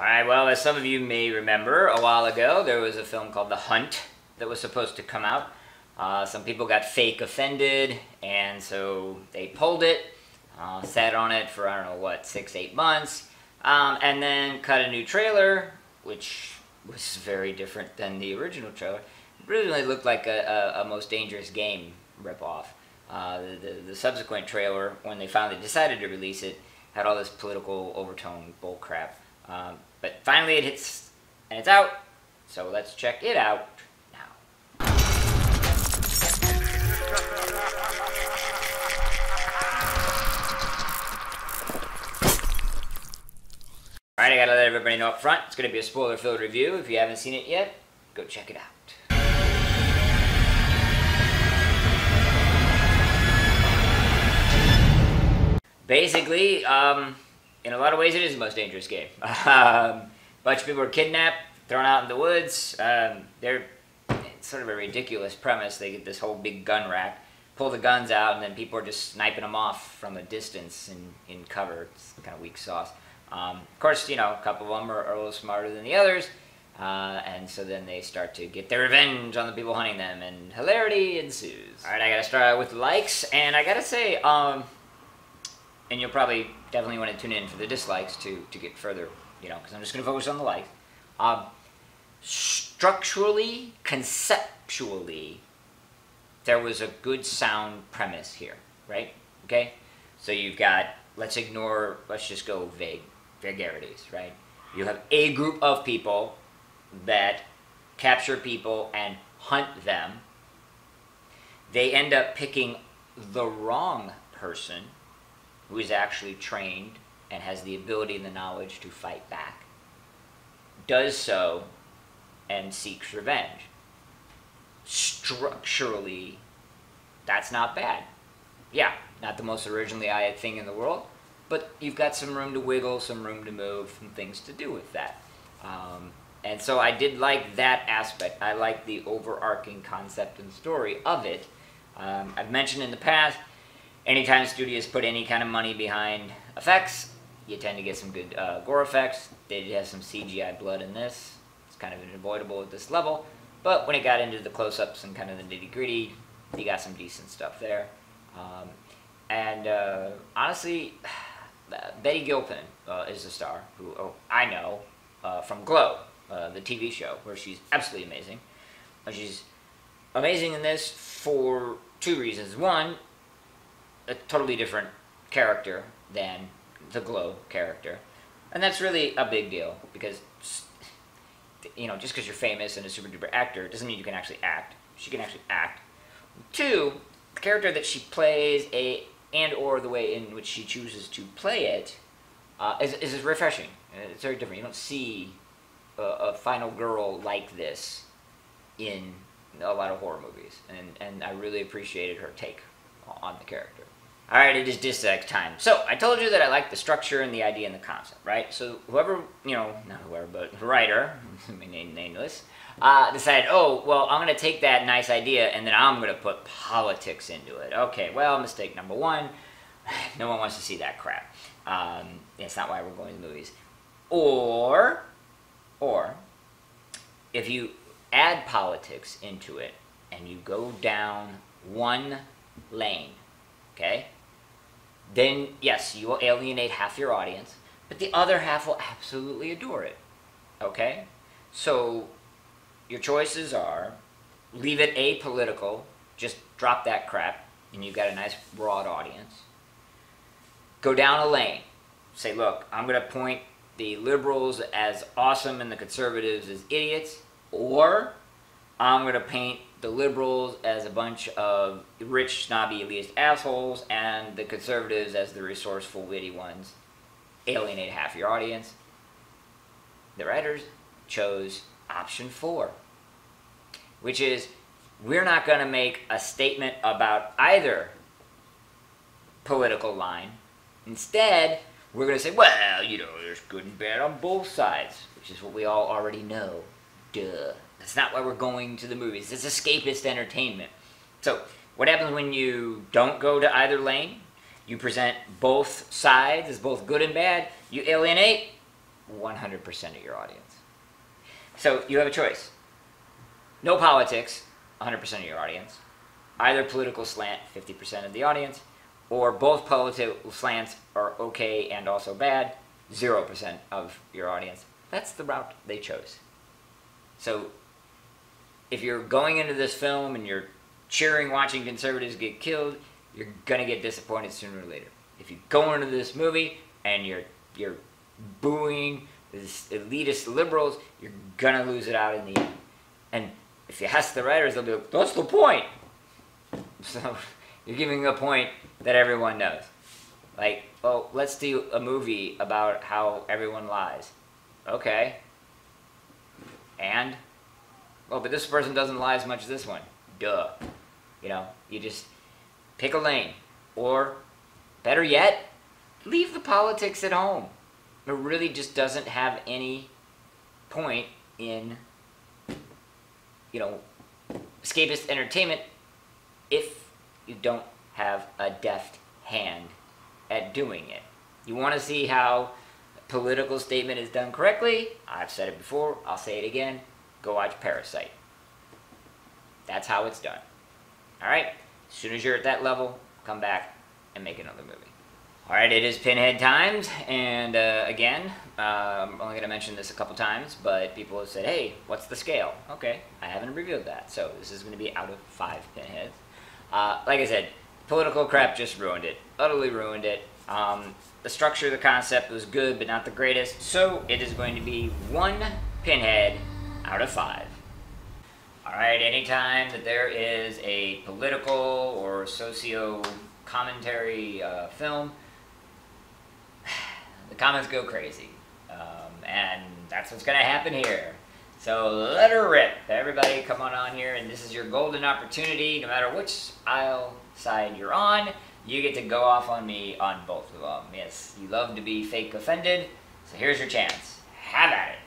Alright, well, as some of you may remember, a while ago there was a film called The Hunt that was supposed to come out. Some people got fake offended, and so they pulled it, sat on it for, I don't know what, 6-8 months, and then cut a new trailer, which was very different than the original trailer. It really looked like a Most Dangerous Game ripoff. The subsequent trailer, when they finally decided to release it, had all this political overtone bullcrap. But finally it hits, and it's out, so let's check it out now. Alright, I gotta let everybody know up front, it's gonna be a spoiler-filled review. If you haven't seen it yet, go check it out. Basically, in a lot of ways, it is the Most Dangerous Game. Bunch of people are kidnapped, thrown out in the woods. It's sort of a ridiculous premise. They get this whole big gun rack, pull the guns out, and then people are just sniping them off from a distance in cover. It's kind of weak sauce. Of course, you know, a couple of them are a little smarter than the others, and so then they start to get their revenge on the people hunting them, and hilarity ensues. All right, I gotta start out with the likes, and I gotta say, and you'll probably definitely want to tune in for the dislikes to get further, you know, because I'm just going to focus on the likes. Structurally, conceptually, there was a good sound premise here, right? Okay? So you've got, let's just go vagaries, right? You have a group of people that capture people and hunt them. They end up picking the wrong person, who is actually trained and has the ability and the knowledge to fight back, does so and seeks revenge. Structurally, that's not bad. Yeah, not the most originally eyed thing in the world, but you've got some room to wiggle, some room to move, some things to do with that. And so I did like that aspect. I like the overarching concept and story of it. I've mentioned in the past, anytime studios put any kind of money behind effects, you tend to get some good gore effects. They did have some CGI blood in this. It's kind of unavoidable at this level. But when it got into the close-ups and kind of the nitty-gritty, you got some decent stuff there. Honestly, Betty Gilpin is the star, who I know from Glow, the TV show, where she's absolutely amazing. She's amazing in this for two reasons. One, a totally different character than the Glow character. And that's really a big deal, because, you know, just because you're famous and a super duper actor doesn't mean you can actually act. She can actually act. Two, the character that she plays and/or the way in which she chooses to play it is refreshing. It's very different. You don't see a final girl like this in a lot of horror movies, and I really appreciated her take on the character. Alright, it is dislike time. So, I told you that I like the structure and the idea and the concept, right? So, whoever, you know, not whoever, but the writer, nameless, decided, oh, well, I'm going to take that nice idea and then I'm going to put politics into it. Okay, well, mistake number one, no one wants to see that crap. That's not why we're going to the movies. Or, if you add politics into it and you go down one lane, okay, then yes, you will alienate half your audience, but the other half will absolutely adore it, okay? So your choices are, leave it apolitical, just drop that crap, and you've got a nice broad audience. Go down a lane, say, look, I'm going to point the liberals as awesome and the conservatives as idiots, or I'm going to paint the liberals as a bunch of rich, snobby, elitist assholes, and the conservatives as the resourceful, witty ones. Alienate half your audience. The writers chose option 4, which is, we're not going to make a statement about either political line. Instead, we're going to say, well, you know, there's good and bad on both sides, which is what we all already know. Duh. That's not why we're going to the movies. It's escapist entertainment. So, what happens when you don't go to either lane? You present both sides as both good and bad. You alienate 100% of your audience. So you have a choice. No politics, 100% of your audience. Either political slant, 50% of the audience, or both political slants are okay and also bad, 0% of your audience. That's the route they chose. So if you're going into this film and you're cheering watching conservatives get killed, you're gonna get disappointed sooner or later. If you go into this movie and you're booing these elitist liberals, you're gonna lose it out in the end. And if you ask the writers, they'll be like, "That's the point." So you're giving a point that everyone knows. Like, well, let's do a movie about how everyone lies. Okay. And? Well, but this person doesn't lie as much as this one. Duh. You know, you just pick a lane. Or, better yet, leave the politics at home. It really just doesn't have any point in, you know, escapist entertainment if you don't have a deft hand at doing it. You want to see how a political statement is done correctly? I've said it before, I'll say it again. Go watch Parasite. That's how it's done. Alright? As soon as you're at that level, come back and make another movie. Alright, it is Pinhead times, and again, I'm only going to mention this a couple times, but people have said, hey, what's the scale? Okay, I haven't revealed that, so this is going to be out of 5 Pinheads. Like I said, political crap just ruined it. Utterly ruined it. The structure of the concept was good, but not the greatest, so it is going to be 1 Pinhead out of 5. Alright, anytime that there is a political or socio-commentary film, the comments go crazy. And that's what's going to happen here. So let her rip. Everybody come on here, and this is your golden opportunity. No matter which aisle side you're on, you get to go off on me on both of them. Yes, you love to be fake offended, so here's your chance. Have at it.